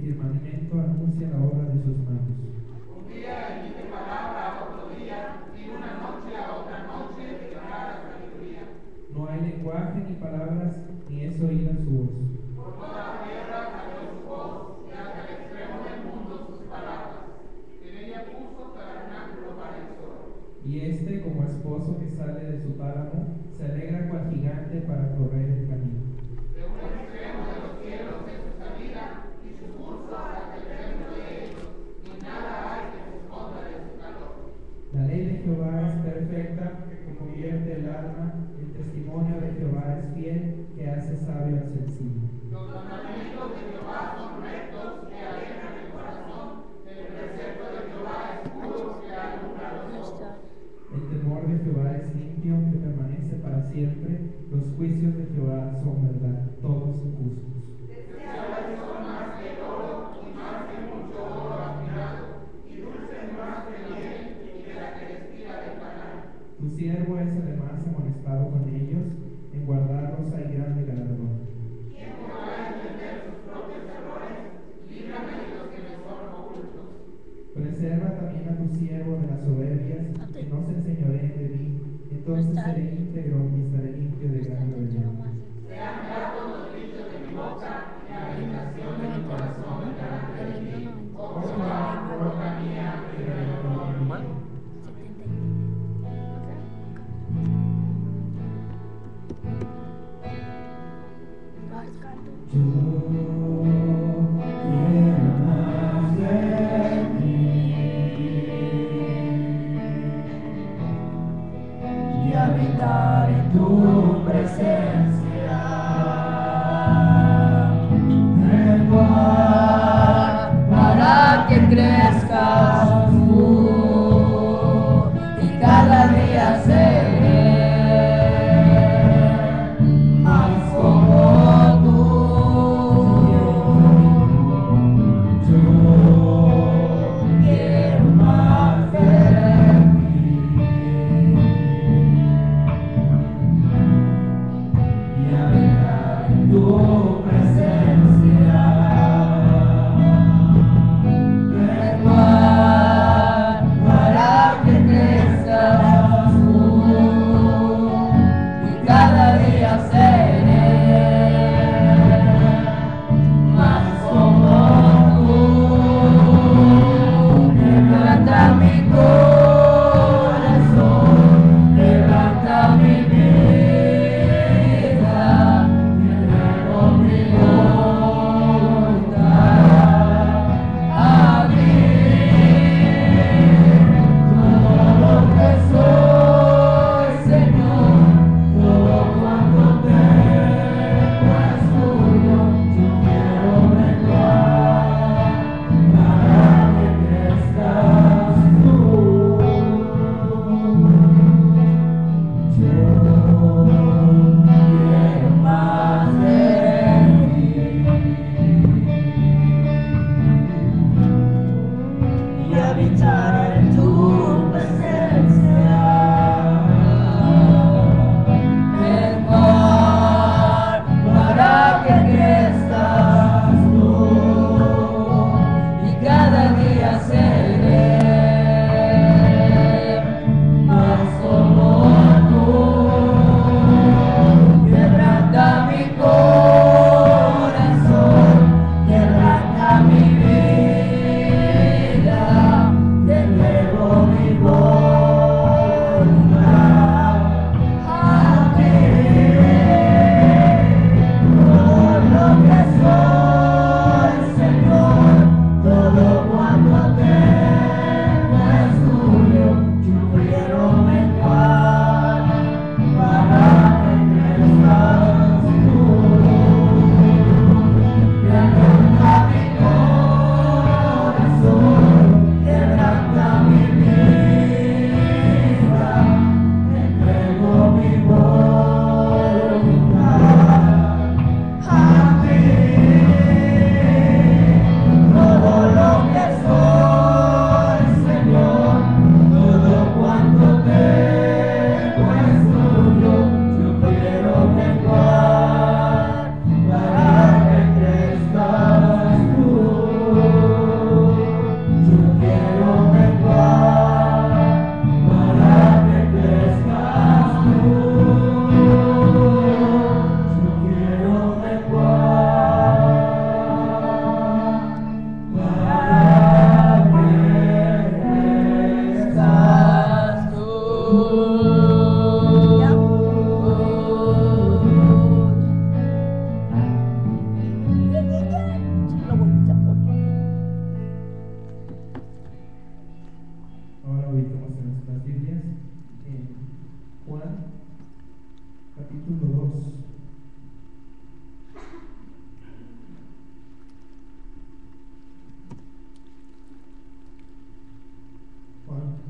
firmamento anuncia la obra de sus manos. Un día emite palabra a otro día, y una noche a otra noche declara sabiduría. No hay lenguaje ni palabras, ni es oída su voz. Por toda la tierra salió su voz, y hasta el extremo del mundo sus palabras. En ella puso tabernáculo para el sol. Y este, como esposo que sale de su tálamo, se alegra cual gigante para correr el camino. De un extremo de los cielos es su salida, y su curso hasta el centro de ellos, y nada hay que se esconda de su calor. La ley de Jehová es perfecta, que convierte el alma. El testimonio de Jehová es fiel, que hace sabio al sencillo. Los mandamientos de Jehová son rectos, que alejan el corazón. El precepto de Jehová es puro, que alumbra los ojos. El temor de Jehová es limpio, que permanece para siempre. Los juicios de Jehová son verdad, todos justos. Deseables son más que el oro, y más que mucho oro afinado, y dulces más que miel, y que la que destila del panal. Tu siervo es además amonestado con ellos, en guardarlos hay grande galardón. ¿Quién podrá entender sus propios errores? Líbrame de los que me son ocultos. Preserva también a tu siervo de las soberbias, que no se enseñoreen de mí. Entonces seré íntegro y estaré limpio de gran rebelión. Sean gratos los dichos de mi boca, y la meditación de mi corazón delante de ti. Oh Jehová, roca mía y redentor mío. Habitar en tu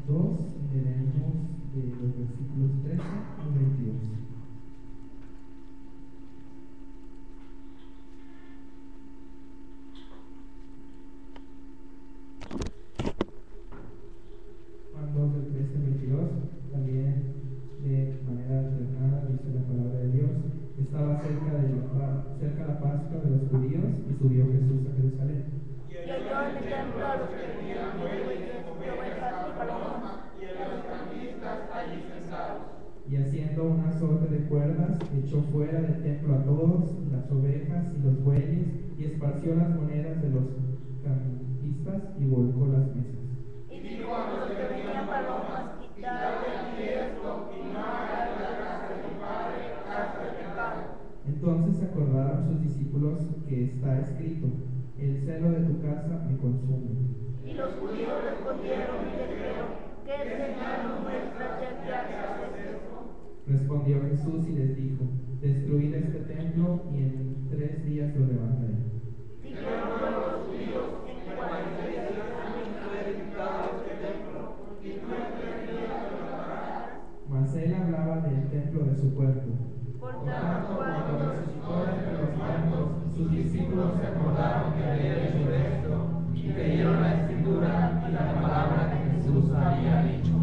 2 y leemos de los versículos 13 al 22. Juan 2 del 13 al 22, también de manera alternada, dice la palabra de Dios. Estaba cerca la Pascua de los judíos y subió Jesús a Jerusalén. Y halló en el templo a los que tenían bueyes, ovejas y palomas, y a los cambistas allí sentados. Y haciendo un azote de cuerdas, echó fuera del templo a todos, las ovejas y los bueyes, y esparció las monedas de los cambistas y volcó las mesas. Y dijo a los que venían palomas, quitad de aquí esto, y no hagáis la casa de mi padre casa de pecado. Entonces acordaron sus discípulos que está escrito: el celo de tu casa me consume. Y los judíos respondieron y dijeron: ¿qué señal nos muestras de que haces esto? Respondió Jesús y les dijo: destruid este templo y en 3 días lo levantaré. Dijeron luego los judíos: en 40 días será reedificado este templo, y tú en 3 días lo levantarás. Mas él hablaba del templo de su cuerpo. Por tanto, Cuando resucitó de entre los muertos, sus discípulos se acordaron que había hecho esto y creyeron la escritura y la palabra que Jesús había dicho.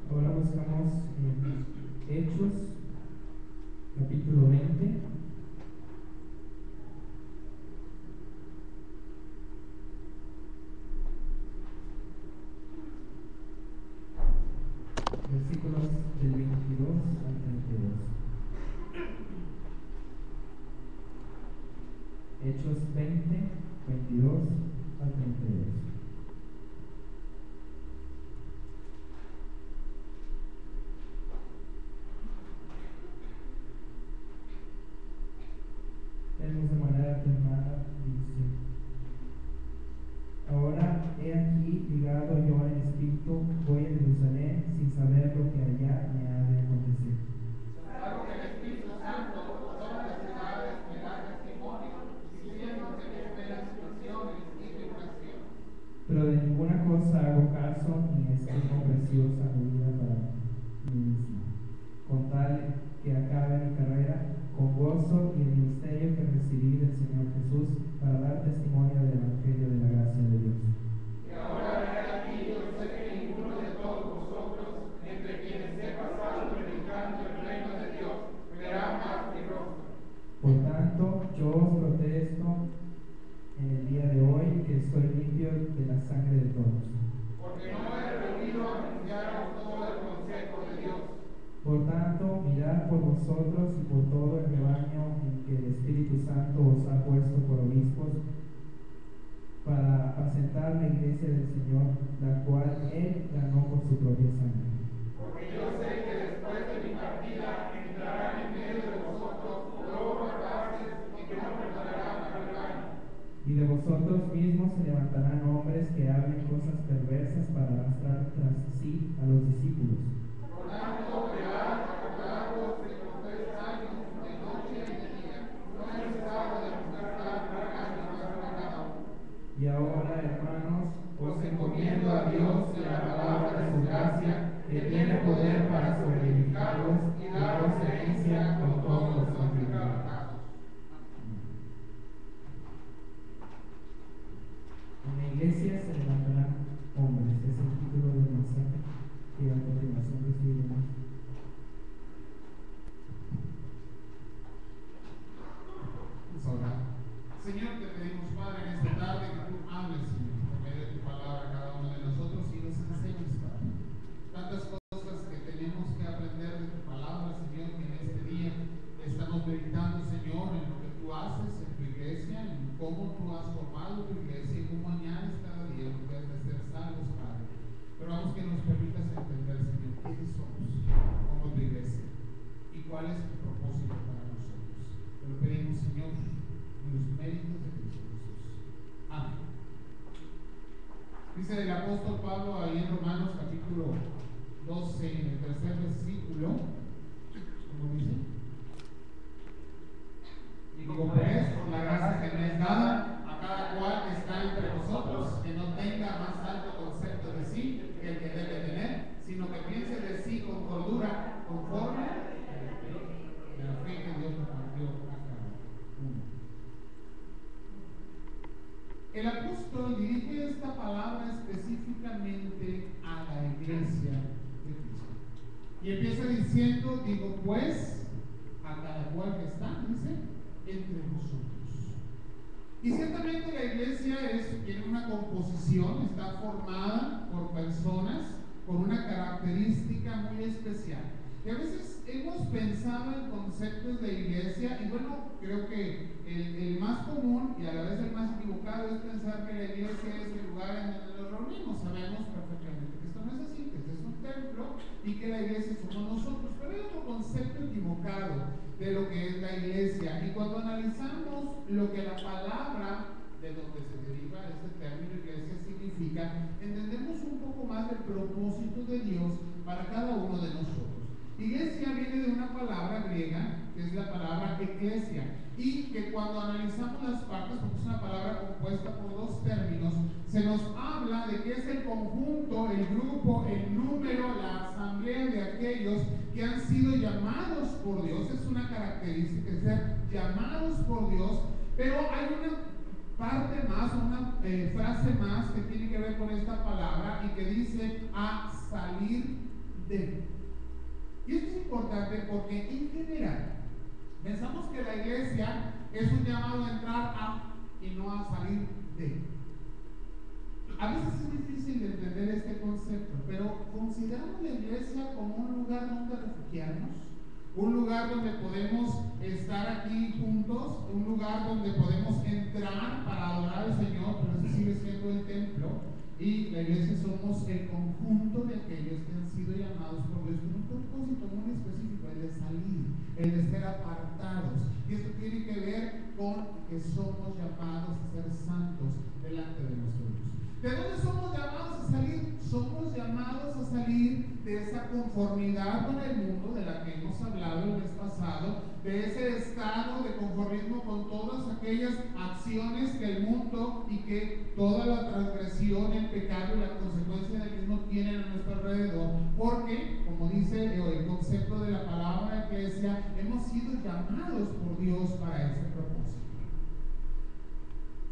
Ahora buscamos Hechos, capítulo 20. Versículos del 22 al 32. Hechos 20, 22 al 32. Tenemos de manera alternada, dice: Ahora he aquí ligado yo en espíritu, voy a Jerusalén sin saber lo que allá me ha de acontecer. Salvo que el Espíritu Santo por todas las ciudades me da testimonio, diciendo que me esperan situaciones y tribulaciones. Pero de ninguna cosa hago caso, ni estimo preciosa mi vida para mí mismo, con tal que acabe mi carrera con gozo y el ministerio que recibí del Señor Jesús para dar testimonio del Evangelio de la gracia de Dios. Y ahora he aquí, yo sé que ninguno de todos vosotros, entre quienes he pasado predicando el reino de Dios, verá más mi rostro. Por tanto, yo os protesto en el día de hoy que estoy limpio de la sangre de todos. Porque no he venido a anunciaros todo el consejo de Dios. Por tanto, mirad por vosotros y por todo el rebaño en que el Espíritu Santo os ha puesto por obispos, para apacentar la iglesia del Señor, la cual Él ganó por su propia sangre. Porque yo sé que después de mi partida entrarán en medio de vosotros lobos rapaces y que no perdonarán al rebaño. Y de vosotros mismos se levantarán hombres que hablen cosas perversas para arrastrar tras sí a los discípulos. Por tanto, velad, acordaos de que los 3 años, de noche y de día, no he cesado de mostrar fragando cada uno. Y ahora, hermanos, os encomiendo a Dios y a la palabra de su gracia, que tiene poder para sobreedificaros y daros herencia con todos los santificados. En la iglesia se levantarán hombres. Es el título del mensaje que a continuación recibiremos. Vamos a orar. Señor, te pedimos, Padre, en esta tarde que tú hables, Señor, por medio de tu palabra a cada uno de nosotros y nos enseñes, Padre. Tantas cosas que tenemos que aprender de tu palabra, Señor, que en este día estamos meditando, Señor, en lo que tú haces en tu iglesia, en cómo tú has formado tu iglesia y cómo añades cada día lo que es de ser salvos, Padre. Pero vamos que nos permitas entender, Señor, quiénes somos como tu iglesia y cuál es tu propósito para nosotros. Te lo pedimos, Señor, en los méritos de Cristo Jesús. Amén. Dice el apóstol Pablo ahí en Romanos capítulo 12, en el tercer versículo, ¿cómo dice? Digo pues, por la gracia que me es dada a cada cual que está entre vosotros, que no tenga más alto concepto de sí que el que debe tener, sino que piense de sí con cordura, conforme a la fe que Dios repartió a cada uno. El apóstol dirige esta palabra específicamente a la iglesia de Cristo. Y empieza diciendo, digo pues, a cada cual que está, dice, entre vosotros. Y ciertamente la iglesia tiene una composición, está formada por personas con una característica muy especial. Y a veces hemos pensado en conceptos de iglesia, y bueno, creo que el más común y a la vez el más equivocado es pensar que la iglesia es el lugar en donde nos reunimos. Sabemos perfectamente que esto no es así, que este es un templo y que la iglesia somos nosotros, pero hay otro concepto equivocado de lo que es la iglesia. Y cuando analizamos lo que la palabra de donde se deriva este término iglesia significa, entendemos un poco más del propósito de Dios para cada uno de nosotros. Iglesia viene de una palabra griega, que es la palabra eclesia, y que cuando analizamos las partes, porque es una palabra compuesta por dos términos, se nos habla de que es el conjunto, el grupo, el número, la asamblea de aquellos que han sido llamados por Dios. Es una característica de ser llamados por Dios, pero hay una parte más, una frase más que tiene que ver con esta palabra y que dice a salir de. Y esto es importante porque en general pensamos que la iglesia es un llamado a entrar a y no a salir de. A veces es difícil de entender este concepto, pero consideramos la iglesia como un lugar donde refugiarnos, un lugar donde podemos estar aquí juntos, un lugar donde podemos entrar para adorar al Señor, pero ese sigue siendo el templo. Y la iglesia somos el conjunto de aquellos que han sido llamados por Dios con un propósito muy específico, el de salir, el de ser apartados. Y esto tiene que ver con que somos llamados a ser santos delante de nuestro Dios. ¿De dónde somos llamados a salir? Somos llamados a salir de esa conformidad con el mundo de la que hemos hablado el mes pasado, de ese estado de conformismo con todas aquellas acciones que el mundo y que toda la transgresión, el pecado y la consecuencia del mismo tienen a nuestro alrededor, porque, como dice el concepto de la palabra iglesia, hemos sido llamados por Dios para ese propósito.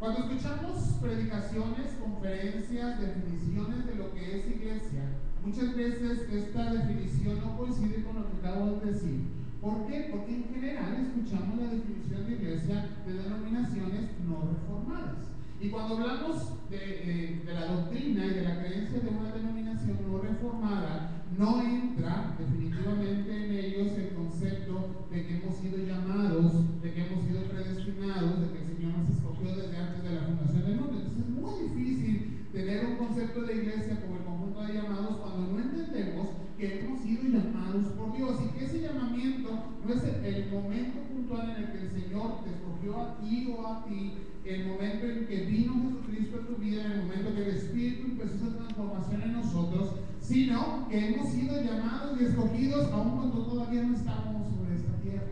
Cuando escuchamos predicaciones, conferencias, definiciones de lo que es iglesia, muchas veces esta definición no coincide con lo que acabo de decir. ¿Por qué? Porque en general escuchamos la definición de iglesia de denominaciones no reformadas. Y cuando hablamos de la doctrina y de la creencia de una denominación no reformada, no entra definitivamente en ellos el concepto de que hemos sido llamados, de que hemos sido predestinados, de que el Señor nos escogió desde antes de la fundación del mundo. Entonces es muy difícil tener un concepto de iglesia como el conjunto de llamados cuando no entendemos que hemos sido llamados por Dios y que ese llamamiento no es el momento puntual en el que el Señor te escogió a ti o a ti, el momento en que vino Jesucristo a tu vida, en el momento que el Espíritu empezó esa transformación en nosotros, sino que hemos sido llamados y escogidos aun cuando todavía no estábamos sobre esta tierra.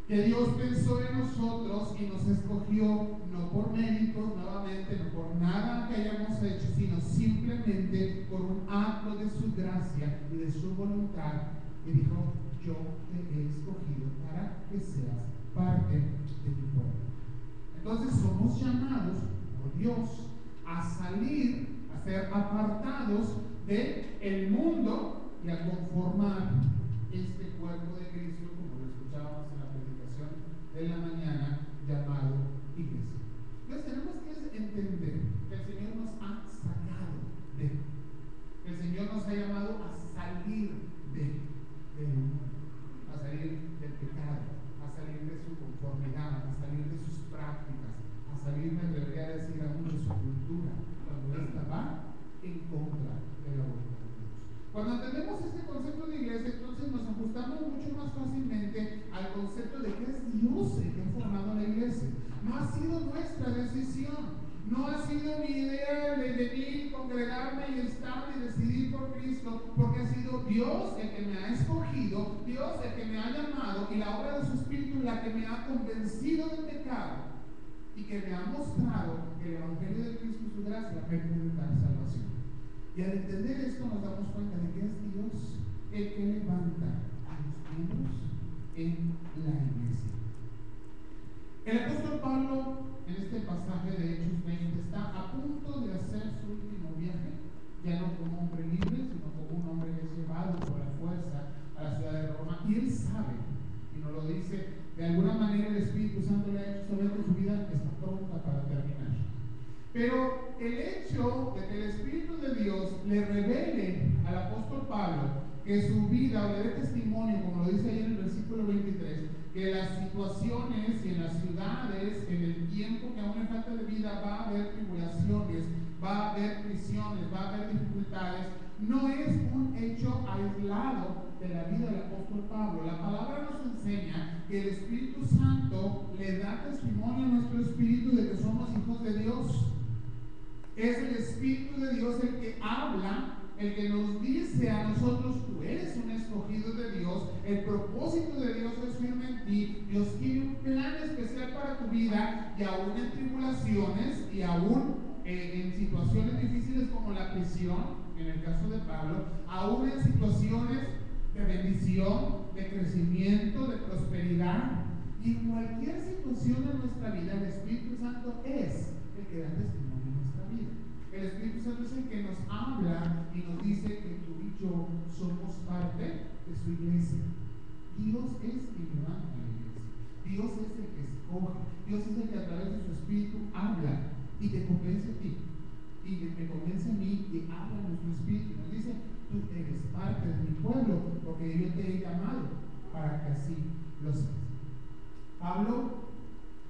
Que Dios pensó en nosotros y nos escogió no por méritos, nuevamente, no por nada que hayamos hecho, sino simplemente por un acto de su gracia y de su voluntad. Y dijo, yo te he escogido para que seas parte de mi pueblo. Entonces somos llamados por Dios a salir, a ser apartados del mundo y a conformar este cuerpo de Cristo, como lo escuchábamos en la predicación de la mañana, llamado iglesia. Entonces tenemos que entender que el Señor nos ha sacado que el Señor nos ha llamado a salir del mundo, a salir del pecado, a salir de su conformidad, a salir de sus prácticas, a salir, me atrevería a decir, aún de su cultura, cuando esta va en contra de la voluntad de Dios. Cuando entendemos este concepto de iglesia, entonces nos ajustamos mucho más fácilmente al concepto de que es Dios el que ha formado la iglesia. No ha sido nuestra decisión. No ha sido mi idea el de venir, congregarme y estar y decidir por Cristo, porque ha sido Dios el que me ha escogido, Dios el que me ha llamado, y la obra de su Espíritu la que me ha convencido del pecado y que me ha mostrado que el Evangelio de Cristo y su gracia me puede dar salvación. Y al entender esto nos damos cuenta de que es Dios el que levanta a los miembros en la iglesia. El apóstol Pablo, en este pasaje de Hechos 20, está a punto de hacer su último viaje, ya no como hombre libre, sino como un hombre que es llevado por la fuerza a la ciudad de Roma, y él sabe, y nos lo dice, de alguna manera el Espíritu Santo le ha hecho saber que su vida está pronta para terminar. Pero el hecho de que el Espíritu de Dios le revele al apóstol Pablo que su vida, o le dé testimonio, como lo dice ahí en el versículo 23, que las situaciones y en las ciudades, en el tiempo que aún le falta de vida, va a haber tribulaciones, va a haber prisiones, va a haber dificultades, no es un hecho aislado de la vida del apóstol Pablo. La palabra nos enseña que el Espíritu Santo le da testimonio a nuestro espíritu de que somos hijos de Dios. Es el Espíritu de Dios el que habla, el que nos dice a nosotros: tú eres un escogido de Dios, el propósito de Dios es firme en ti, Dios tiene un plan especial para tu vida, y aún en tribulaciones y aún en situaciones difíciles como la prisión, en el caso de Pablo, aún en situaciones de bendición, de crecimiento, de prosperidad, y en cualquier situación de nuestra vida, el Espíritu Santo es el que da testimonio en nuestra vida. El Espíritu Santo es el que nos habla y nos dice que tú y yo somos parte de su iglesia. Dios es quien levanta la iglesia. Dios es el que escoge. Dios es el que a través de su Espíritu habla y te convence a ti. Y me convence a mí y habla en nuestro espíritu. Nos dice: tú eres parte de mi pueblo, porque yo te he llamado para que así lo seas. Pablo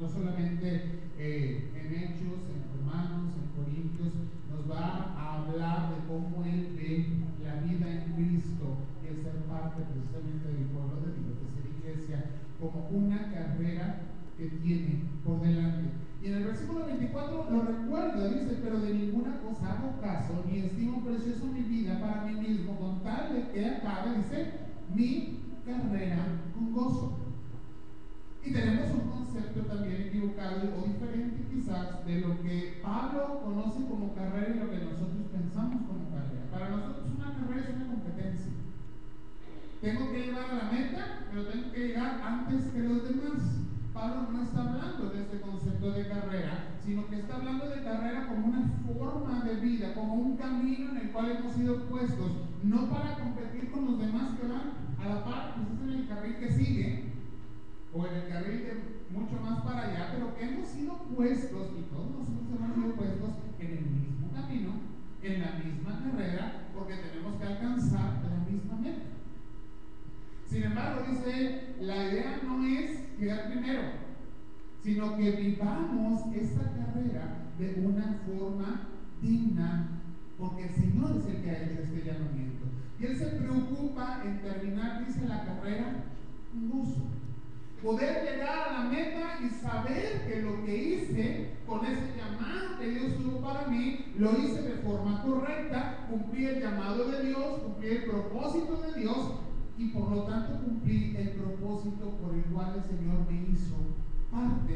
no solamente en Hechos, en Romanos, en Corintios, nos va a hablar de cómo él ve la vida en Cristo y el ser parte precisamente del pueblo de Dios, de ser iglesia, como una carrera que tiene por delante. Y en el versículo 24 lo recuerda, dice: pero de ninguna cosa hago caso, ni estimo precioso mi vida para mí mismo, con tal de que acabe, dice, mi carrera con gozo. Y tenemos un concepto también equivocado o diferente quizás de lo que Pablo conoce como carrera y lo que nosotros pensamos como carrera. Para nosotros una carrera es una competencia. Tengo que llegar a la meta, pero tengo que llegar antes que los demás. Pablo no está hablando de este concepto de carrera, sino que está hablando de carrera como una forma de vida, como un camino en el cual hemos sido puestos, no para competir con los demás que van a la par, quizás en el carril que sigue, o en el carril de mucho más para allá, pero que hemos sido puestos, y todos nosotros hemos sido puestos en el mismo camino, en la misma carrera, porque tenemos que alcanzar la misma meta. Sin embargo, dice él, la idea no es llegar primero, sino que vivamos esta carrera de una forma digna, porque el Señor es el que ha hecho este llamamiento. Y Él se preocupa en terminar, dice, la carrera con gozo. Poder llegar a la meta y saber que lo que hice con ese llamado que Dios tuvo para mí, lo hice de forma correcta, cumplí el llamado de Dios, cumplí el propósito de Dios, y por lo tanto cumplí el propósito por el cual el Señor me hizo parte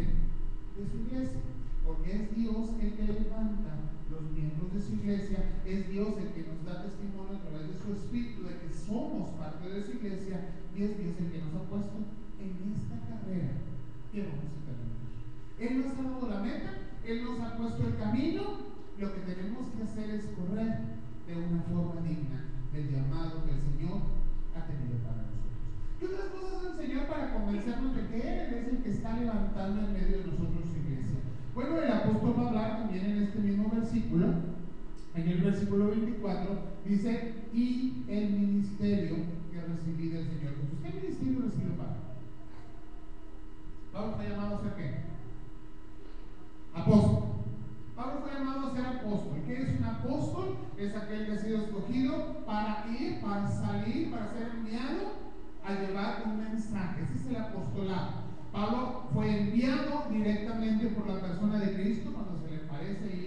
de su iglesia, porque es Dios el que levanta los miembros de su iglesia, es Dios el que nos da testimonio a través de su Espíritu de que somos parte de su iglesia, y es Dios el que nos ha puesto en esta carrera que vamos a terminar. Él nos ha dado la meta, Él nos ha puesto el camino, lo que tenemos que hacer es correr de una forma digna del llamado que el Señor ha tenido para nosotros. ¿Qué otras cosas hace el Señor para convencernos de que Él es el que está levantando en medio de nosotros su iglesia? Bueno, el apóstol va a hablar también en este mismo versículo, en el versículo 24, dice: y el ministerio que recibí del Señor Jesús. ¿Qué ministerio recibió Pablo? Pablo fue llamado a ser ¿qué? Apóstol. Pablo fue llamado a ser apóstol. ¿Qué es un apóstol? Es aquel que ha sido escogido para ir, para salir, para ser enviado a llevar un mensaje. Ese es el apostolado. Pablo fue enviado directamente por la persona de Cristo cuando se le aparece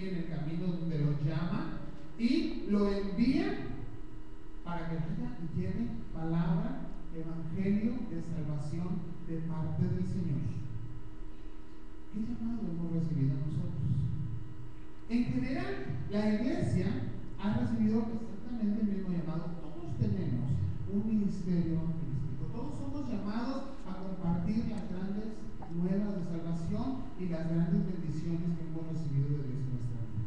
salvación de parte del Señor. ¿Qué llamado hemos recibido nosotros? En general, la iglesia ha recibido exactamente el mismo llamado. Todos tenemos un ministerio evangelístico. Todos somos llamados a compartir las grandes nuevas de salvación y las grandes bendiciones que hemos recibido de Dios en nuestra vida.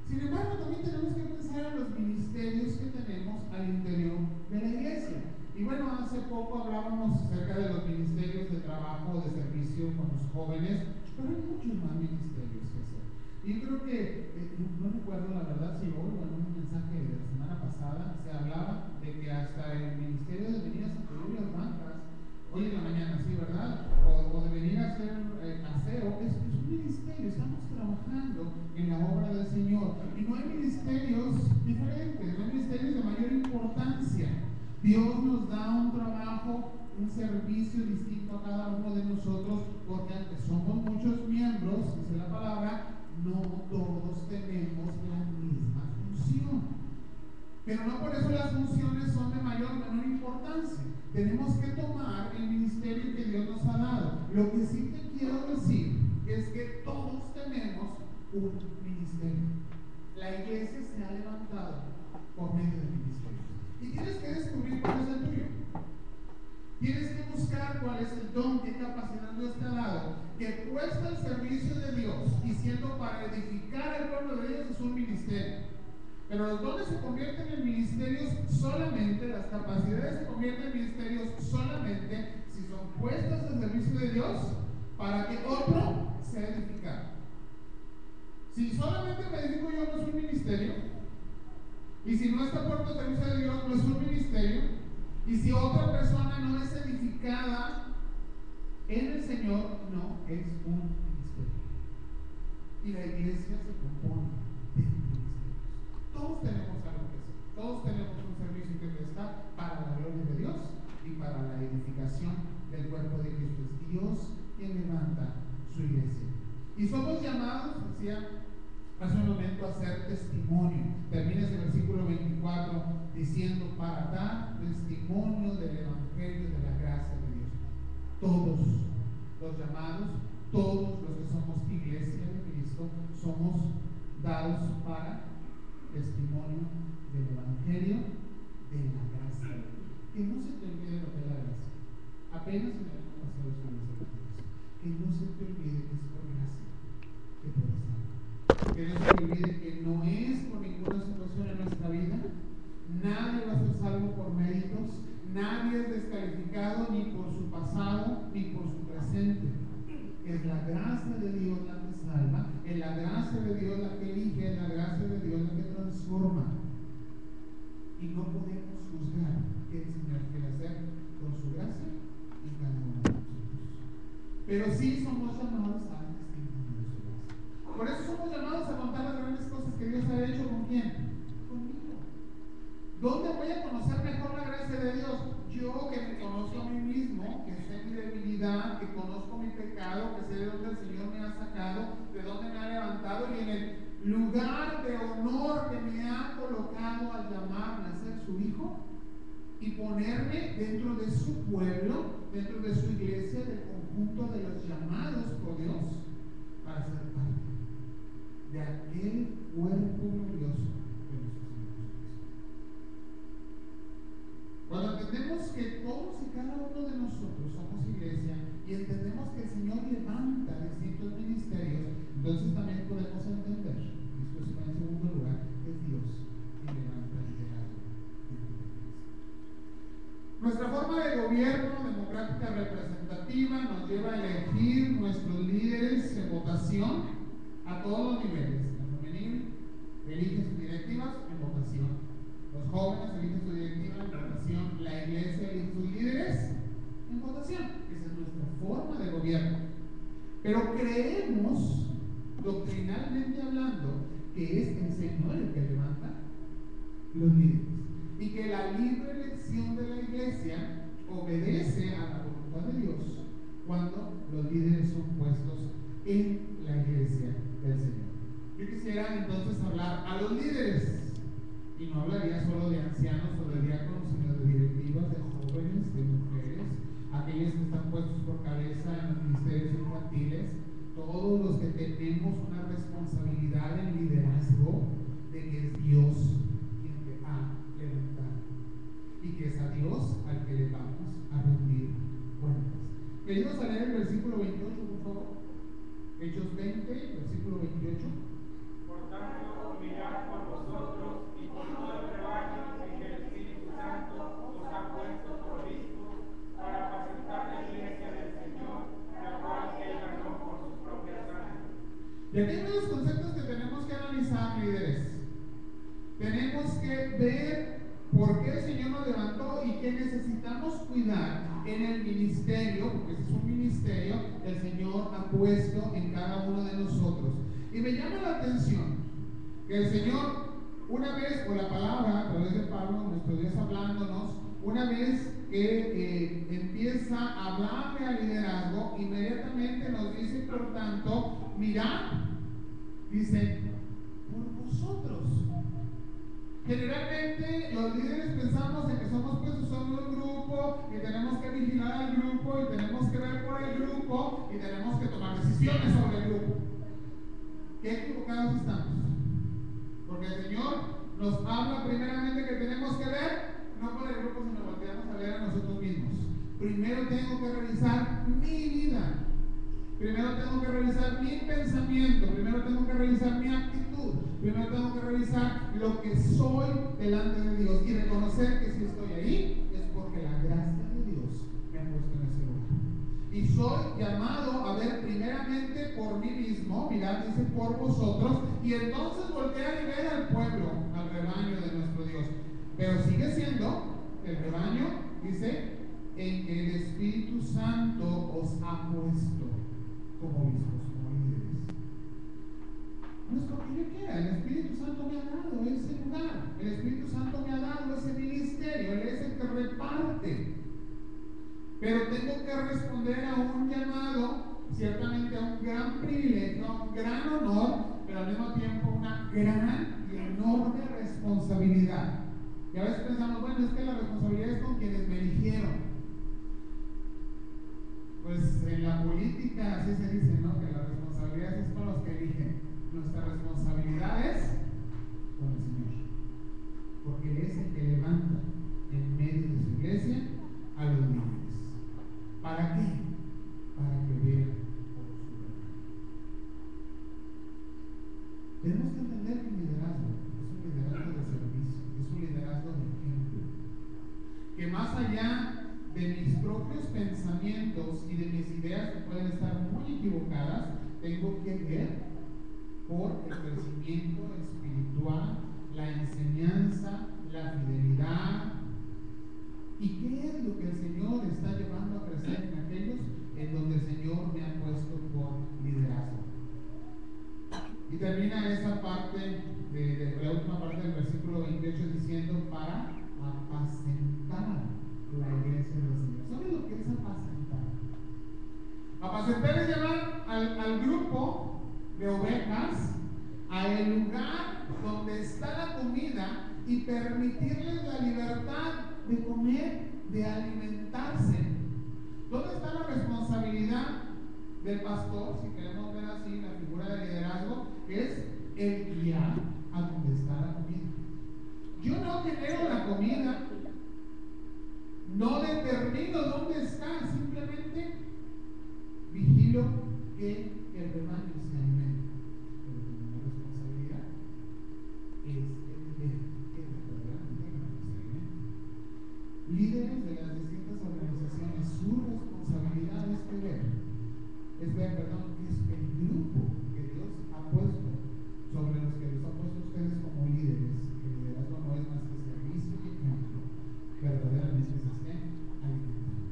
Sin embargo, también tenemos que pensar en los ministerios que tenemos al interior de la iglesia. Y bueno, hace poco hablábamos acerca de los ministerios de trabajo, de servicio con los jóvenes, pero hay muchos más ministerios que hacer. Y yo creo que, no recuerdo la verdad si hoy o en un mensaje de la semana pasada se hablaba de que hasta el ministerio de venir a sacudir las bancas, hoy en la mañana, sí, ¿verdad? O de venir a hacer aseo, es un ministerio, estamos trabajando en la obra del Señor. Y no hay ministerios diferentes, no hay ministerios de mayor importancia. Dios nos da un trabajo, un servicio distinto a cada uno de nosotros, porque aunque somos muchos miembros, dice la palabra, no todos tenemos la misma función. Pero no por eso las funciones son de mayor o menor importancia. Tenemos que tomar el ministerio que Dios nos ha dado. Lo que sí te quiero decir es que todos tenemos un ministerio. La iglesia se ha levantado por medio de ministerios. Y tienes que descubrir cuál es el tuyo. Tienes que buscar cuál es el don, qué capacidad Dios te ha dado, que puesta al servicio de Dios y siendo para edificar al pueblo de Dios es un ministerio. Pero los dones se convierten en ministerios solamente, las capacidades se convierten en ministerios solamente si son puestas al servicio de Dios para que otro sea edificado. Si solamente me edifico yo, no es un ministerio. Y si no está puesto al servicio de Dios, no es un ministerio. Y si otra persona no es edificada en el Señor, no es un ministerio. Y la iglesia se compone de ministerios. Todos tenemos algo que hacer. Todos tenemos un servicio que prestar para la gloria de Dios y para la edificación del cuerpo de Cristo. Es Dios quien levanta su iglesia. Y somos llamados, decía hace un momento, a hacer testimonio. Termina ese versículo 24 diciendo, para dar testimonio del evangelio de la gracia de Dios. Todos los llamados, todos los que somos iglesia de Cristo, somos dados para testimonio del evangelio de la gracia. Que no se te olvide lo que es la gracia. Apenas en el año pasado estuvimos hablando de eso. Que no se te olvide que es por gracia que puedes dar. Que no se te olvide que no es por ninguna situación en nuestra vida. Nadie va a ser salvo por méritos. Nadie es descalificado ni por su pasado ni por su presente. Es la gracia de Dios la que salva, es la gracia de Dios la que elige, es la gracia de Dios la que transforma. Y no podemos juzgar qué el Señor quiere hacer con su gracia y cada uno de nosotros. Pero sí somos llamados a testimonio de su gracia. Por eso somos llamados a contar las grandes cosas que Dios ha hecho. ¿Con quién? Conmigo. ¿Dónde voy a conocer mejor la gracia de Dios? Yo que me conozco a mí mismo, que sé mi debilidad, que conozco mi pecado, que sé de dónde el Señor me ha sacado, de dónde me ha levantado, y en el lugar de honor que me ha colocado al llamarme a ser su hijo y ponerme dentro de su pueblo, dentro de su iglesia, del conjunto de los llamados por Dios para ser parte de aquel cuerpo glorioso de nuestro Señor Jesucristo. Cuando entendemos que todos y cada uno de nosotros somos iglesia y entendemos que el Señor levanta distintos ministerios, entonces también podemos entender, y esto está en segundo lugar, que es Dios quien levanta el liderazgo de la iglesia. Nuestra forma de gobierno democrática representativa nos lleva a elegir nuestros líderes en votación a todos los niveles. La femenil elige sus directivas en votación. Los jóvenes eligen su directiva en votación, la iglesia elige sus líderes en votación. Esa es nuestra forma de gobierno. Pero creemos, doctrinalmente hablando, que es el Señor el que levanta los líderes y que la libre elección de la iglesia obedece a la voluntad de Dios cuando los líderes son puestos en la iglesia del Señor. Yo quisiera entonces hablar a los líderes. Y no hablaría solo de ancianos o de diáconos, sino de directivas, de jóvenes, de mujeres, aquellas que están puestos por cabeza en los ministerios infantiles, todos los que tenemos una responsabilidad en liderazgo, de que es Dios quien te ha levantado y que es a Dios al que le vamos a rendir cuentas. ¿Me ayudas a leer el versículo 28, por favor? Hechos 20, versículo 28. Por tanto, mirad por vosotros y por todo el rebaño en que el Espíritu Santo os ha puesto provistos para apacentar la iglesia del Señor, la cual él ganó por sus propias sangre. Y aquí hay varios conceptos que tenemos que analizar, líderes. Tenemos que ver por qué el Señor nos levantó y qué necesitamos cuidar en el ministerio, porque ese es un ministerio que el Señor ha puesto en cada uno de nosotros. Y me llama la atención que el Señor, una vez, o la palabra a través de Pablo, nuestro Dios hablándonos, una vez que empieza a hablarle al liderazgo, inmediatamente nos dice, por tanto, mirad, dice, por vosotros. Generalmente los líderes pensamos en que somos puestos solo un grupo y tenemos que vigilar al grupo y tenemos que ver por el grupo y tenemos que tomar decisiones sobre el grupo. ¿Qué equivocados estamos? Porque el Señor nos habla primeramente que tenemos que ver, no por el grupo, sino volteamos a ver a nosotros mismos. Primero tengo que revisar mi vida. Primero tengo que revisar mi pensamiento, primero tengo que revisar mi actitud, primero tengo que revisar lo que soy delante de Dios y reconocer que si estoy ahí es porque la gracia de Dios me ha puesto en ese lugar. Y soy llamado a ver primeramente por mí mismo, mirad, dice por vosotros, y entonces voltear y ver al pueblo, al rebaño de nuestro Dios. Pero sigue siendo el rebaño, dice, en que el Espíritu Santo os ha puesto como obispos, como líderes. No es porque yo quiera, el Espíritu Santo me ha dado ese lugar, el Espíritu Santo me ha dado ese ministerio, Él es el que reparte. Pero tengo que responder a un llamado, ciertamente a un gran privilegio, a un gran honor, pero al mismo tiempo una gran y enorme responsabilidad. Y a veces pensamos, bueno, es que la responsabilidad es con quienes me eligieron. Pues en la política así se dice, ¿no? Que la responsabilidad es con los que eligen. Nuestra responsabilidad es con el Señor, porque Él es el que levanta en medio de su iglesia a los líderes. ¿Para qué? Para que vean por su verdad. Tenemos que entender que el liderazgo es un liderazgo de servicio, es un liderazgo de ejemplo, que más allá de mis propios pensamientos y de mis ideas que pueden estar muy equivocadas, tengo que ver por el crecimiento espiritual, la enseñanza, la fidelidad. ¿Y qué es lo que el Señor está llevando a crecer en aquellos en donde el Señor me ha puesto por liderazgo? Y termina esa parte, la última parte del versículo 28 diciendo, para apacentar la iglesia del Señor. ¿Saben lo que es apacentar? Apacentar es llevar al grupo de ovejas al lugar donde está la comida y permitirles la libertad de comer, de alimentarse. ¿Dónde está la responsabilidad del pastor? Si queremos ver así la figura de liderazgo, es el guiar a donde está la comida. Yo no genero la comida, no determino dónde está, simplemente vigilo que el rebaño se alimente. Pero mi responsabilidad es el ver que verdaderamente el rebaño se alimente. Líderes de las distintas organizaciones, su responsabilidad es ver, que es el grupo que Dios ha puesto sobre los que los ha puesto ustedes como líderes. El liderazgo no es más que servicio y ejemplo, verdaderamente se estén alimentando.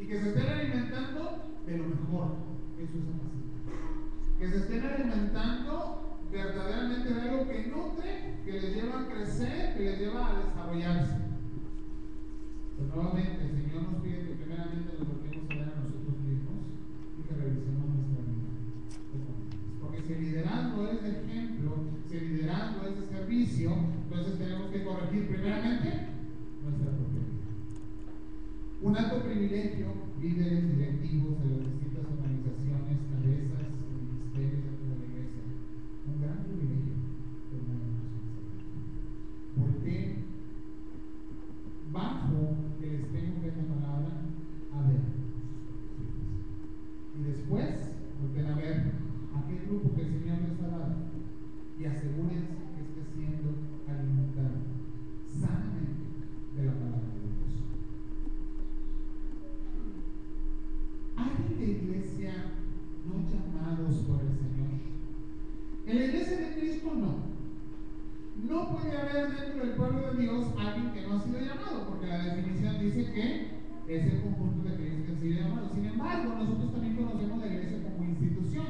Y que se estén alimentando de lo mejor, eso es apacentar. Que se estén alimentando verdaderamente de algo que nutre, que les lleva a crecer, que les lleva a desarrollarse. Pues nuevamente el Señor nos pide que primeramente nos volvemos a ver a nosotros mismos y que revisemos nuestra vida. Porque si el liderazgo es de ejemplo, si el liderazgo es de servicio, entonces tenemos que corregir primeramente nuestra propia vida. Un alto privilegio, líderes directivos de las distintas organizaciones, cabezas, ministerios dentro de la iglesia. Un gran privilegio, pero una gran responsabilidad. Porque bajo el espejo de la palabra, a ver sus propios. Y después, volten a ver aquel grupo que el Señor les ha dado y asegúrense que esté siendo alimentado sanamente de la palabra de Dios. ¿Hay de iglesia no llamados por el Señor? En la iglesia de Cristo no. No puede haber dentro del pueblo de Dios alguien que no ha sido llamado, porque la definición dice que es el conjunto de creyentes que han sido llamados. Sin embargo, nosotros también conocemos la iglesia como institución.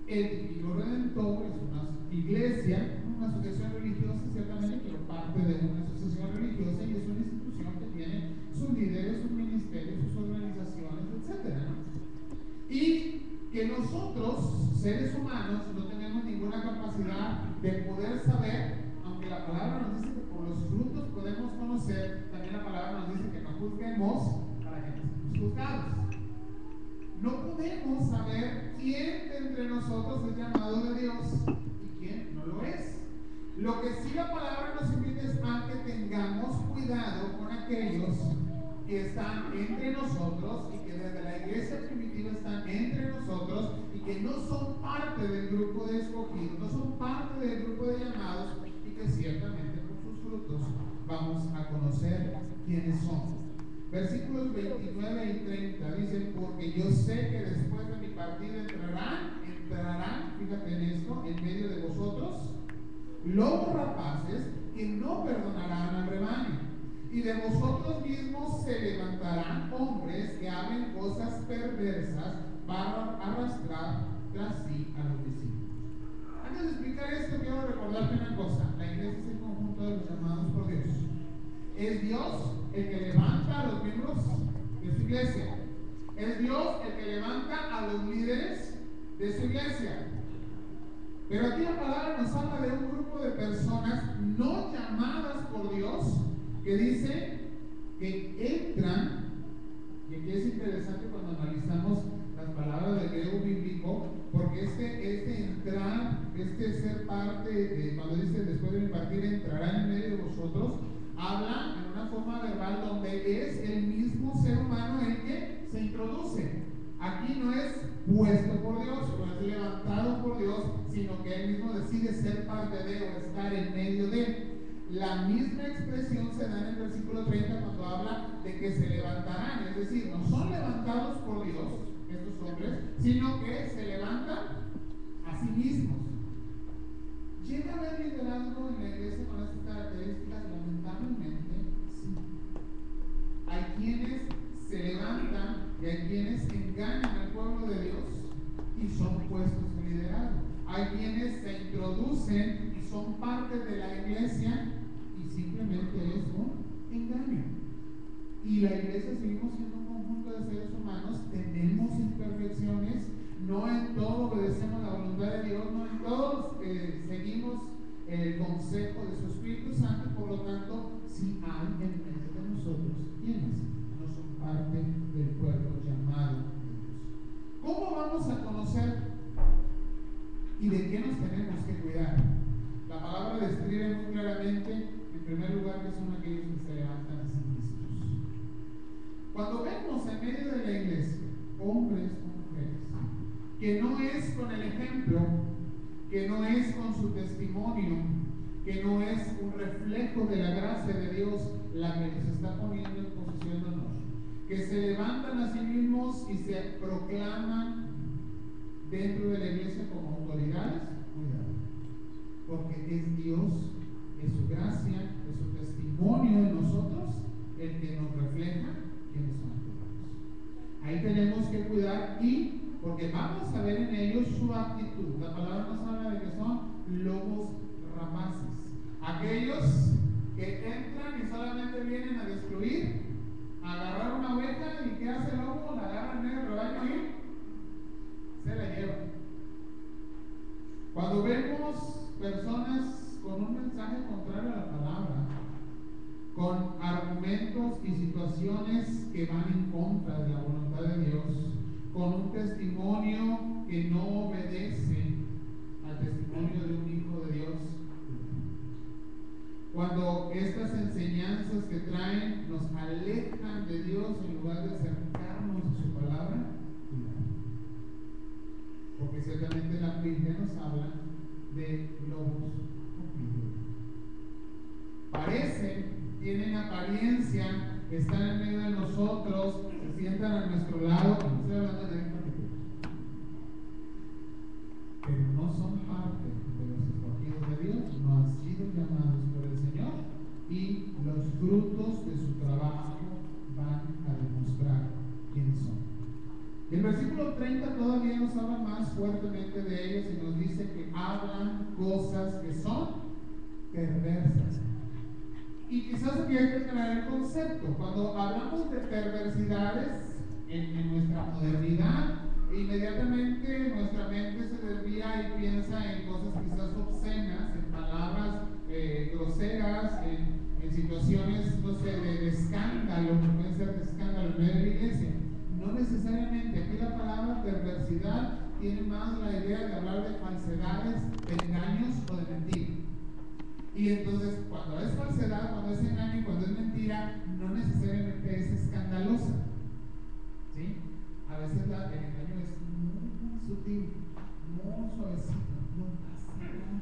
El Típico Redentor es una iglesia, una asociación religiosa, ciertamente, pero parte de una asociación religiosa y es una institución que tiene sus líderes, sus ministerios, sus organizaciones, etc. Y que nosotros, seres humanos, no tenemos ninguna capacidad de poder saber, aunque la palabra nos dice que por los frutos podemos conocer, también la palabra nos dice que no juzguemos para que no seamos juzgados. No podemos saber quién de entre nosotros es llamado de Dios y quién no lo es. Lo que sí la palabra nos invita es a que tengamos cuidado con aquellos que están entre nosotros y que desde la iglesia primitiva están entre nosotros y que no son parte del grupo de escogidos, no son parte del grupo de llamados y que ciertamente por sus frutos vamos a conocer quiénes son. Versículos 29 y 30 dicen: porque yo sé que después de mi partida entrarán, fíjate en esto, en medio de vosotros, lobos rapaces que no perdonarán al rebaño. Y de vosotros mismos se levantarán hombres que hablen cosas perversas para arrastrar tras sí a los discípulos. Antes de explicar esto, quiero recordarte una cosa: la iglesia es el conjunto de los llamados por Dios. Es Dios el que levanta a los miembros de su iglesia. Es Dios el que levanta a los líderes de su iglesia. Pero aquí la palabra nos habla de un grupo de personas no llamadas por Dios, que dice que entran, y aquí es interesante cuando analizamos las palabras del griego bíblico, porque este entrar, ser parte, cuando dice después de mi partida entrarán en medio de vosotros, habla en una forma verbal donde es el mismo ser humano el que se introduce. Aquí no es puesto por Dios, no es levantado por Dios, sino que él mismo decide ser parte de o estar en medio de. La misma expresión se da en el versículo 30 cuando habla de que se levantarán, es decir, no son levantados por Dios estos hombres, sino que se levantan a sí mismos. ¿Llega a haber liderazgo en la iglesia con estas características? Lamentablemente, sí. Hay quienes se levantan y hay quienes engañan al pueblo de Dios y son puestos en liderazgo. Hay quienes se introducen y son parte de la iglesia y simplemente es un engaño. Y la iglesia seguimos siendo un conjunto de seres humanos, tenemos imperfecciones, no en todo obedecemos la voluntad de Dios, no en todos seguimos el consejo de su Espíritu Santo, por lo tanto, si hay en medio de nosotros quienes no son parte del pueblo llamado de Dios. ¿Cómo vamos a conocer y de qué nos tenemos que cuidar? La palabra describe muy claramente, en primer lugar, que son aquellos que se levantan a sí mismos. Cuando vemos en medio de la iglesia hombres o mujeres que no es con el ejemplo, que no es con su testimonio, que no es un reflejo de la gracia de Dios la que nos está poniendo en posición de honor, que se levantan a sí mismos y se proclaman dentro de la iglesia como autoridades, cuidado, porque es Dios, es su gracia, es su testimonio en nosotros el que nos refleja quiénes son autoridades. Ahí tenemos que cuidar, y porque vamos a ver en ellos su actitud. La palabra nos habla de que son lobos rapaces, aquellos que entran y solamente vienen a destruir, a agarrar una oveja, y ¿qué hace el lobo? La agarra en medio del rebaño y se la lleva. Cuando vemos personas con un mensaje contrario a la palabra, con argumentos y situaciones que van en contra de la voluntad de Dios, con un testimonio que no obedece al testimonio de un hijo de Dios. Cuando estas enseñanzas que traen nos alejan de Dios en lugar de acercarnos a su palabra, porque ciertamente la Biblia nos habla de lobos parecen, tienen apariencia, están en medio de nosotros, se sientan a nuestro lado, no estoy hablando de nadie particular, pero no son parte de los escogidos de Dios, no han sido llamados por el Señor, y los frutos de su trabajo van a demostrar quiénes son. El versículo 30 todavía nos habla más fuertemente de ellos y nos dice que hablan cosas que son perversas. Y quizás aquí hay que aclarar el concepto. Cuando hablamos de perversidades en nuestra modernidad, inmediatamente nuestra mente se desvía y piensa en cosas quizás obscenas, en palabras groseras, en situaciones, no sé, de escándalo, que pueden ser de escándalo en medio de la iglesia. No necesariamente. Aquí la palabra perversidad tiene más la idea de hablar de falsedades, de engaños o de mentiras. Y entonces, cuando es falsedad, cuando es engaño y cuando es mentira, no necesariamente es escandalosa. ¿Sí? A veces el engaño es muy sutil, muy suavecito, no pasa nada.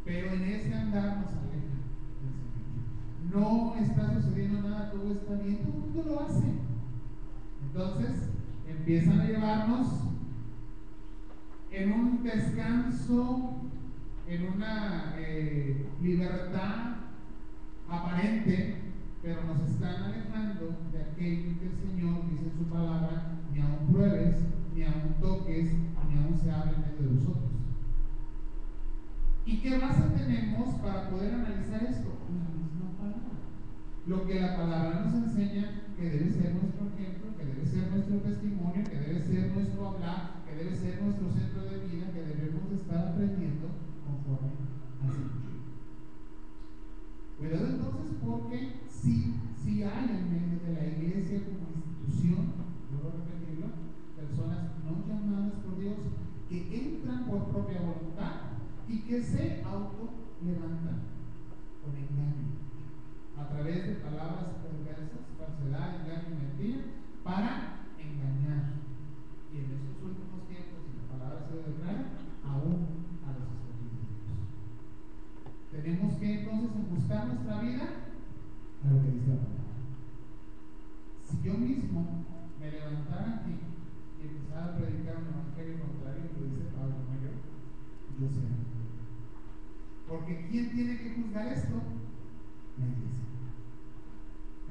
Pero en ese andar nos aleja del Señor. No está sucediendo nada, todo está bien, todo el mundo lo hace. Entonces, empiezan a llevarnos en un descanso, en una libertad aparente, pero nos están alejando de aquello que el Señor dice en su palabra: ni aun pruebes, ni aun toques, ni aun se hable en medio de vosotros. ¿Y qué base tenemos para poder analizar esto? La misma palabra. Lo que la palabra nos enseña que debe ser nuestro ejemplo, que debe ser nuestro testimonio, que debe ser nuestro hablar, que debe ser nuestro centro de vida, que debemos estar aprendiendo conforme al Señor. Cuidado entonces, porque si hay en medio de la iglesia como institución, vuelvo a repetirlo, personas no llamadas por Dios, que entran por propia voluntad y que se auto-levantan con engaño, a través de palabras perversas, falsedad, engaño y mentira, para engañar. Y en estos últimos tiempos, y la palabra se declara, aún a los escogidos de Dios. Tenemos que entonces ajustar nuestra vida a lo que dice la palabra. Si yo mismo me levantara aquí y empezara a predicar un evangelio contrario, lo dice Pablo, no yo seré. Porque ¿quién tiene que juzgar esto? La iglesia.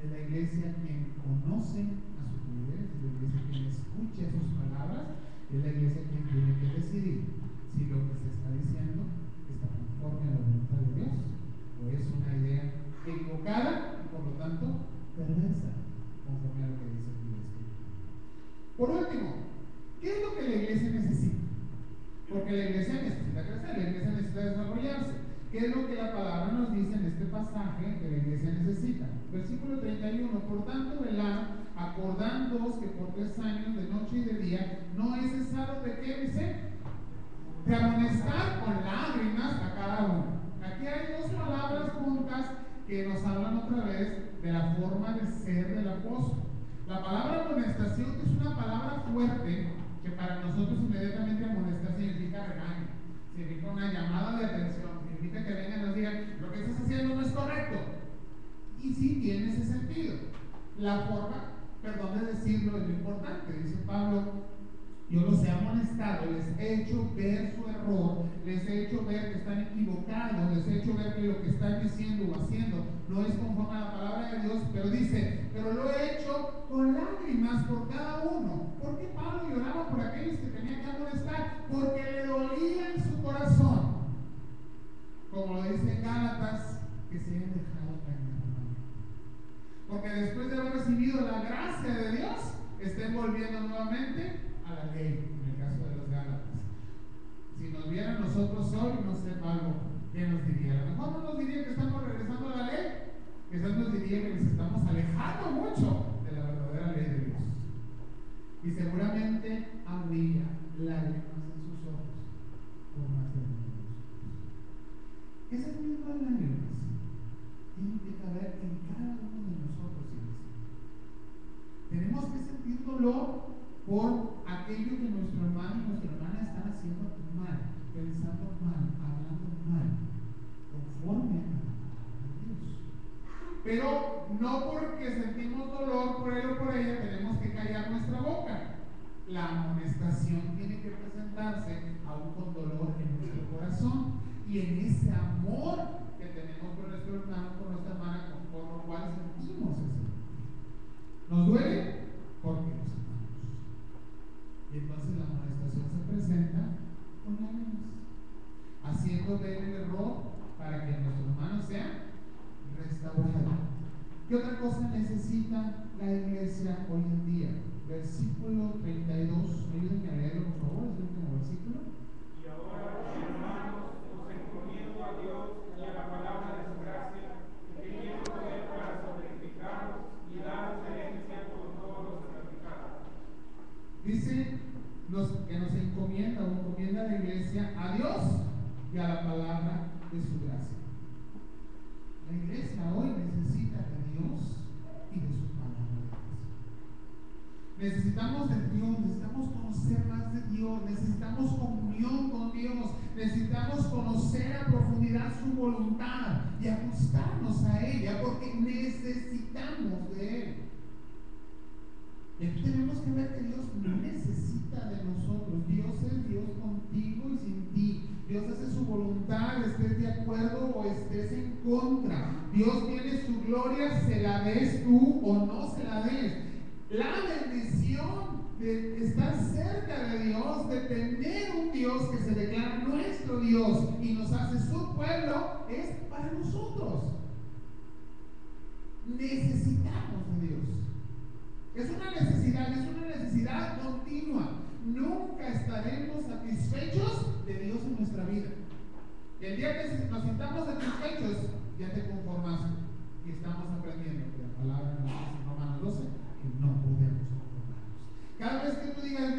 Es la iglesia quien conoce a sus líderes, es la iglesia quien escucha sus palabras, es la iglesia quien tiene que decidir si lo que se está diciendo está conforme a la voluntad de Dios o es una idea equivocada y por lo tanto perversa, conforme a lo que dice la iglesia. Por último, ¿qué es lo que la iglesia necesita? Porque la iglesia necesita crecer, la iglesia necesita desarrollarse. ¿Qué es lo que la palabra nos dice en este pasaje que la iglesia necesita? Versículo 31: por tanto, velad, acordándoos que por 3 años, de noche y de día, no es cesado de qué dice, de amonestar con lágrimas a cada uno. Aquí hay 2 palabras juntas que nos hablan otra vez de la forma de ser del apóstol. La palabra amonestación, que es una palabra fuerte, que para nosotros inmediatamente amonestar significa regaño, significa una llamada de atención, significa que vengan y nos digan: lo que estás haciendo no es correcto. Y sí tiene ese sentido. La forma, perdón de decirlo, es lo importante. Dice Pablo: yo los he amonestado, les he hecho ver su error, les he hecho ver que están equivocados, les he hecho ver que lo que están diciendo o haciendo no es conforme a la palabra de Dios, pero dice: pero lo he hecho con lágrimas por cada uno. ¿Por qué Pablo lloraba por aquellos que tenían que amonestar? Porque le dolía en su corazón, como lo dice en Gálatas, que se hayan dejado caer. Porque después de haber recibido la gracia de Dios, estén volviendo nuevamente a la ley, en el caso de los Gálatas. Si nos vieran nosotros hoy, no sé Pablo, ¿qué nos diría? A lo mejor no nos diría que estamos regresando a la ley, Quizás nos diría que nos estamos alejando mucho de la verdadera ley de Dios. Y seguramente habría lágrimas en sus ojos por más de uno de nosotros. Esas mismas lágrimas tienen que caber en cada uno de nosotros, iglesia. Tenemos que sentir dolor por aquello que nuestro hermano y nuestra hermana están haciendo mal, pensando mal, hablando mal, conforme a la palabra de Dios. Pero no porque sentimos dolor por él o por ella tenemos que callar nuestra boca. La amonestación tiene que presentarse aún con dolor en nuestro corazón y en ese amor que tenemos por nuestro hermano, por nuestra hermana, por lo cual sentimos ese dolor. Nos duele porque nos amamos. Y entonces la amonestación se presenta con lágrimas, haciendo ver el error para que nuestro hermano sea restaurado. ¿Qué otra cosa necesita la iglesia hoy en día? Versículo 32, ayúdenme a leerlo por favor, es el último versículo. Y ahora, hermanos, os encomiendo a Dios y a la palabra de su gracia, que tiene poder para santificaros y daros herencia por todos los santificados. Dice que nos encomienda o encomienda a la iglesia a Dios y a la palabra de su gracia. La iglesia hoy necesita de Dios y de su palabra de gracia. Necesitamos de Dios, necesitamos conocer más de Dios, necesitamos comunión con Dios, necesitamos conocer a profundidad su voluntad y ajustarnos a ella porque necesitamos de Él. Y aquí tenemos que ver que Dios no necesita de nosotros. Dios es Dios contigo y sin ti. Dios hace su voluntad, estés de acuerdo o estés en contra. Dios tiene su gloria, se la des tú o no se la des. La bendición de estar cerca de Dios, de tener un Dios que se declara nuestro Dios y nos hace su pueblo, es para nosotros. Necesitamos de Dios. Es una necesidad continua. Nunca estaremos satisfechos de Dios en nuestra vida. Y el día que nos sintamos satisfechos, ya te conformaste. Y estamos aprendiendo que la palabra nos dice en Romanos 12 que no podemos conformarnos. Cada vez que tú digas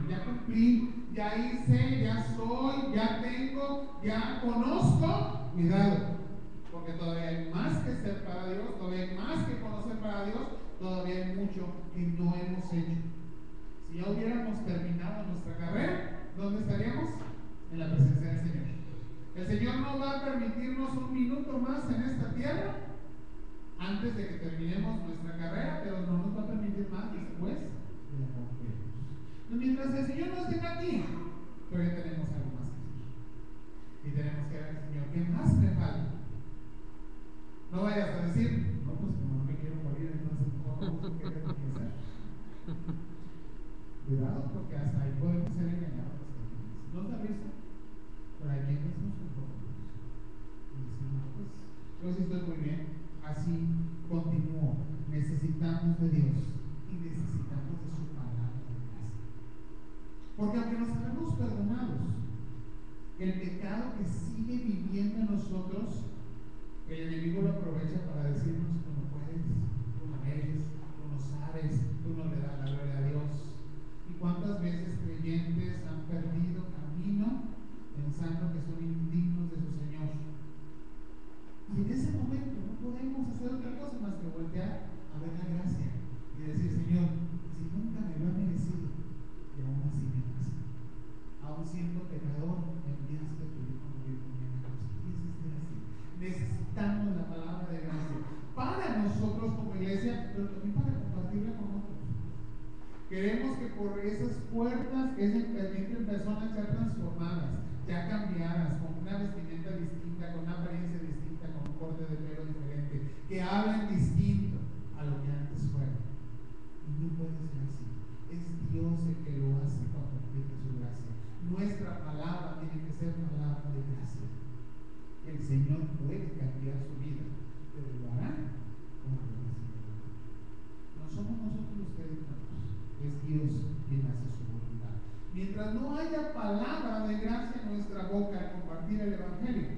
ya cumplí, ya hice, ya soy, ya tengo, ya conozco, cuidado. Porque todavía hay más que ser para Dios, todavía hay más que conocer para Dios, todavía hay mucho que no hemos hecho. Si ya hubiéramos terminado nuestra carrera, ¿dónde estaríamos? En la presencia del Señor. El Señor no va a permitirnos un minuto más en esta tierra antes de que terminemos nuestra carrera, pero no nos va a permitir más después de la concluimos. Mientras el Señor nos tenga aquí, todavía tenemos algo más que hacer. Y tenemos que ver, Señor, ¿qué más me falta? No vayas a decir, no, pues como no me quiero morir, entonces mejor no sé qué tengo que hacer. Cuidado, porque hasta ahí podemos ser engañados. ¿No está visto? Pero hay quienes nos conformamos. Y dicen, no, pues yo sí estoy muy bien. Así continúo. Necesitamos de Dios y necesitamos de su palabra de gracia. Porque aunque nos sabemos perdonados, el pecado que sigue viviendo en nosotros, el enemigo lo aprovecha para decirnos: tú no puedes, tú no eres, tú no sabes, tú no le das la gloria a Dios. ¿Y cuántas veces creyentes han perdido camino pensando que son indignos de su Señor? Y en ese momento no podemos hacer otra cosa más que voltear a ver la gracia y decir: Señor, si nunca me lo he merecido, y aún así me pasa. Aún siendo pecador, me enviaste a tu Hijo a morir por mí en la cruz. Y eso es así. Necesitamos la palabra de gracia para nosotros como iglesia, pero también para compartirla con otros. Queremos que por esas puertas entren personas ya transformadas, ya cambiadas, con una vestimenta distinta, con una apariencia distinta, con un corte de pelo diferente, que hablen distinto a lo que antes fueron. Y no puede ser así. Es Dios el que lo hace cuando aplica su gracia. Nuestra palabra tiene que ser palabra de gracia. El Señor puede cambiar su vida, pero lo hará con la gracia de Dios. No somos nosotros los que dictamos, es Dios quien hace su voluntad. Mientras no haya palabra de gracia en nuestra boca al compartir el Evangelio,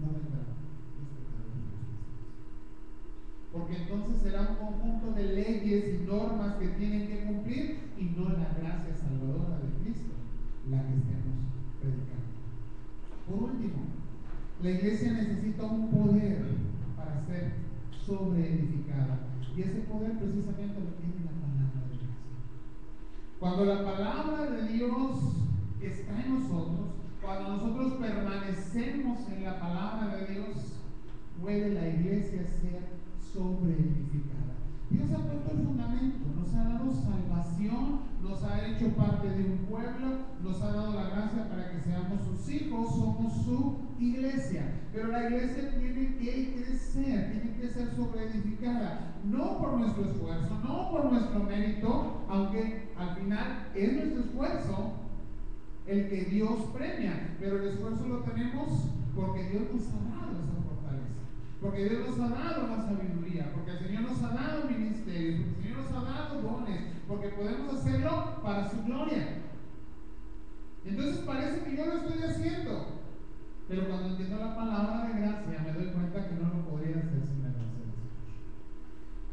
no vendrá los pecadores. porque entonces será un conjunto de leyes y normas que tienen que cumplir y no la gracia salvadora de Cristo la que estemos predicando. Por último, la iglesia necesita un poder para ser sobreedificada, y ese poder precisamente lo tiene la palabra de Dios. Cuando la palabra de Dios está en nosotros, cuando nosotros permanecemos en la palabra de Dios, puede la iglesia ser sobreedificada. Dios ha puesto el fundamento, nos ha dado salvación, nos ha hecho parte de un pueblo, nos ha dado la gracia para que seamos sus hijos, somos su iglesia. Pero la iglesia tiene que crecer, tiene que ser sobreedificada, no por nuestro esfuerzo, no por nuestro mérito, aunque al final es nuestro esfuerzo el que Dios premia, pero el esfuerzo lo tenemos porque Dios nos ha dado esa fortaleza, porque Dios nos ha dado la sabiduría, porque el Señor nos ha dado ministerios, porque el Señor nos ha dado dones, porque podemos hacerlo para su gloria. Entonces parece que yo lo estoy haciendo, pero cuando entiendo la palabra de gracia me doy cuenta que no lo podría hacer sin la gracia del Señor.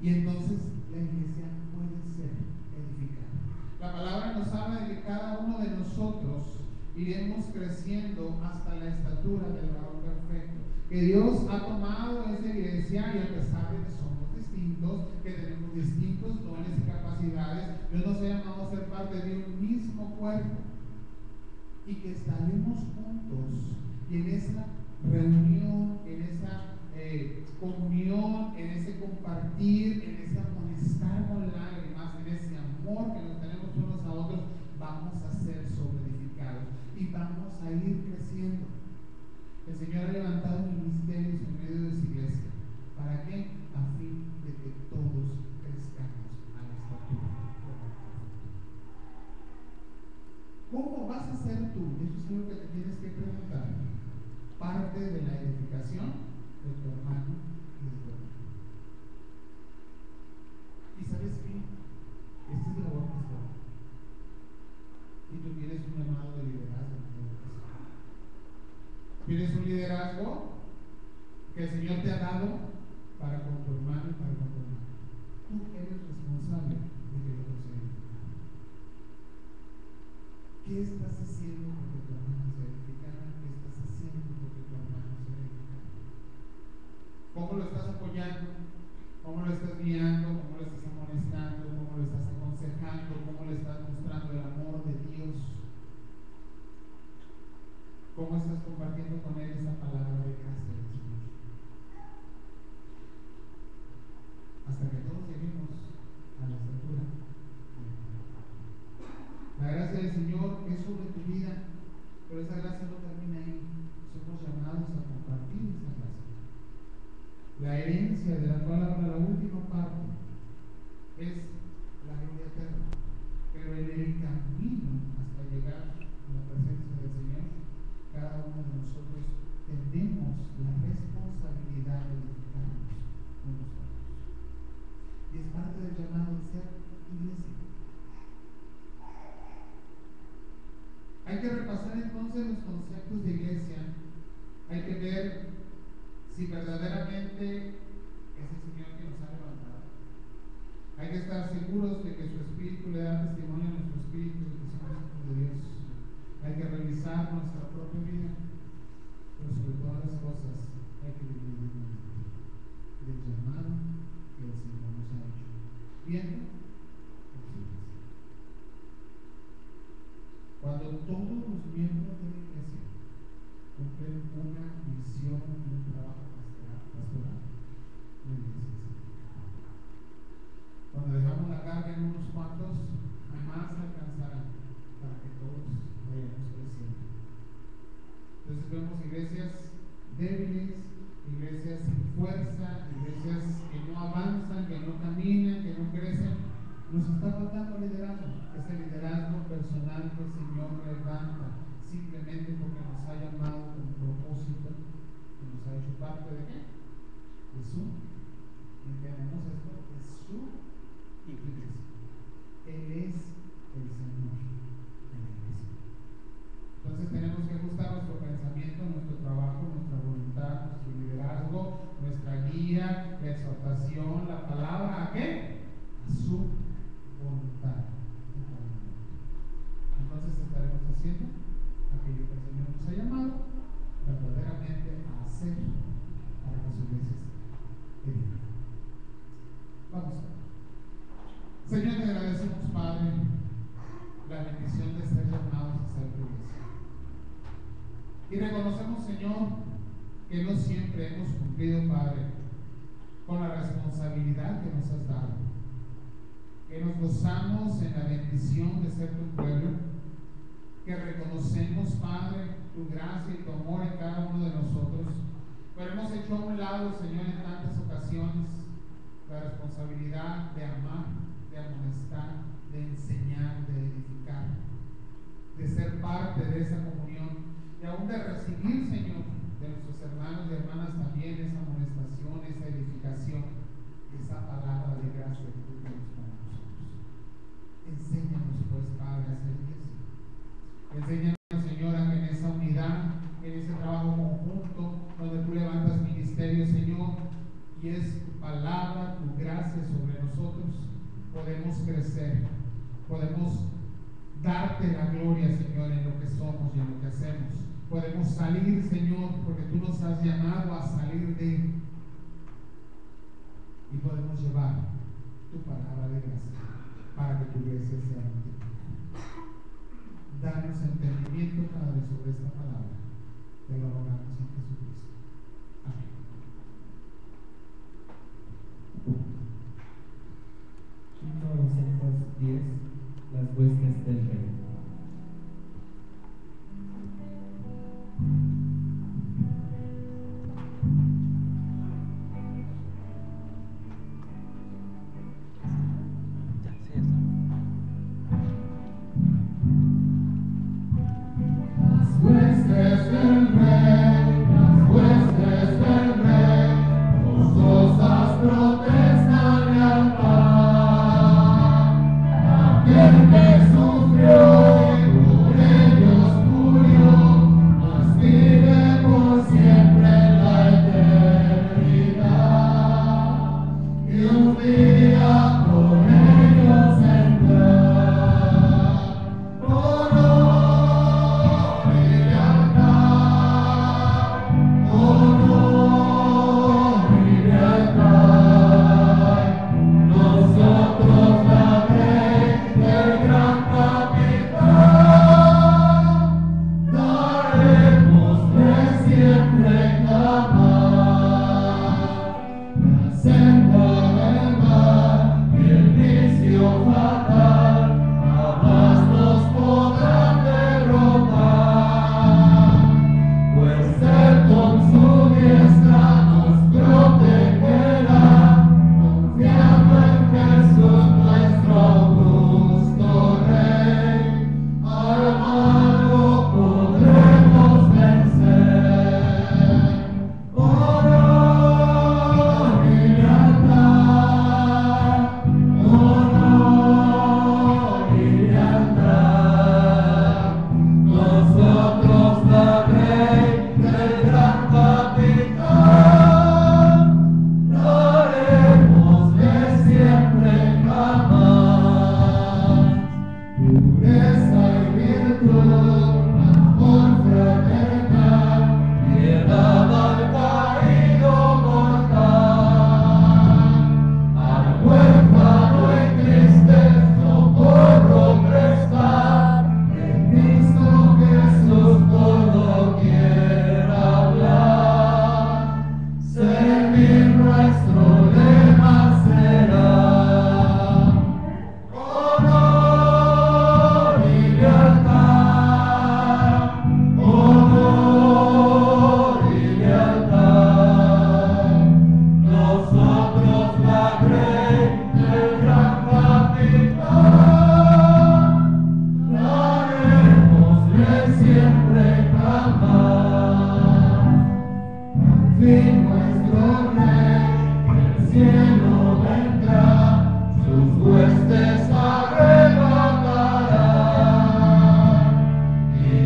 Y entonces la iglesia puede ser edificada. La palabra nos habla de que cada uno de nosotros iremos creciendo hasta la estatura del varón perfecto, que Dios ha tomado esa iglesia, y a pesar de que somos distintos, que tenemos distintos dones y capacidades, Dios nos ha llamado a ser parte de un mismo cuerpo, y que estaremos juntos, y en esa reunión, en esa comunión, en ese compartir, en ese amonestar con lágrimas, en ese amor que nos tenemos unos a otros, vamos a ser sobreedificados y vamos a ir creciendo. El Señor ha levantado ministerios en medio de su iglesia. ¿Para qué? A fin de que todos crezcamos a la estatura. ¿Cómo vas a ser tú? Eso es algo que te tienes que preguntar. Parte de la edificación de tu hermano y de tu hermano. ¿Y sabes qué? Esta es la labor pastoral. Y tú tienes un llamado de liderazgo. Tienes un liderazgo que el Señor te ha dado para con tu hermano y para con tu hermano. Tú eres responsable de que lo sea edificado. ¿Qué estás haciendo porque tu hermano sea edificado? ¿Qué estás haciendo porque tu hermano sea edificado? ¿Cómo lo estás apoyando? ¿Cómo lo estás guiando? ¿Cómo lo estás amonestando? ¿Cómo lo estás aconsejando? ¿Cómo le estás mostrando el amor de Dios? ¿Cómo estás compartiendo con él esa palabra de gracia del Señor? Hasta que todos lleguemos a la estatura. La gracia del Señor es sobre tu vida, pero esa gracia no termina ahí. Somos llamados a compartir esa gracia. La herencia de la cual habla la última parte es la gloria eterna, pero en el camino hasta llegar a la presencia del Señor, cada uno de nosotros tenemos la responsabilidad de edificarnos unos a otros. Y es parte del llamado de ser iglesia. Hay que repasar entonces los conceptos de iglesia. Hay que ver si verdaderamente es el Señor que nos ha levantado. Hay que estar seguros de que su Espíritu le da testimonio a nuestro espíritu de que somos hijos de Dios. Hay que revisar nuestra propia vida, pero sobre todas las cosas hay que vivir dignamente del llamado que el Señor nos ha hecho, viendo por su iglesia. Cuando todos los miembros de la iglesia cumplen una misión y un trabajo pastoral, la iglesia se edifica. Cuando dejamos la carga en unos cuantos, jamás alcanzarán para que todos vayamos creciendo. Entonces vemos iglesias débiles, iglesias sin fuerza, iglesias que no avanzan, que no caminan, que no crecen. Nos está faltando liderazgo, ese liderazgo personal que el Señor levanta simplemente porque nos ha llamado con propósito, que nos ha hecho parte de qué? De su, entendemos esto, de su iglesia. Él es el Señor de la iglesia. Entonces tenemos que ajustar nuestro pensamiento, nuestro trabajo, nuestra voluntad, nuestro liderazgo, nuestra guía, la exhortación, Y reconocemos, Señor, que no siempre hemos cumplido, Padre, con la responsabilidad que nos has dado. Que nos gozamos en la bendición de ser tu pueblo, que reconocemos, Padre, tu gracia y tu amor en cada uno de nosotros, pero hemos hecho a un lado, Señor, en tantas ocasiones la responsabilidad de amar, de amonestar, de enseñar, de edificar, de ser parte de esa comunión y aún de recibir, Señor, de nuestros hermanos y hermanas también esa amonestación, esa edificación, esa palabra de gracia que tú tienes para nosotros. Enséñanos, pues, Padre, a ser iglesia. Enséñanos, Señor, a que en esa unidad, en ese trabajo conjunto, donde tú levantas ministerio, Señor, y es tu palabra, tu gracia sobre nosotros, podemos crecer, podemos darte la gloria, Señor, en lo que somos y en lo que hacemos. Podemos salir, Señor, porque tú nos has llamado a salir de, y podemos llevar tu palabra de gracia para que tu iglesia sea multiplicada. Danos entendimiento, Padre, sobre esta palabra. Te lo rogamos en Jesucristo. Amén. Himno 210, las huestes del rey.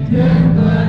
Siempre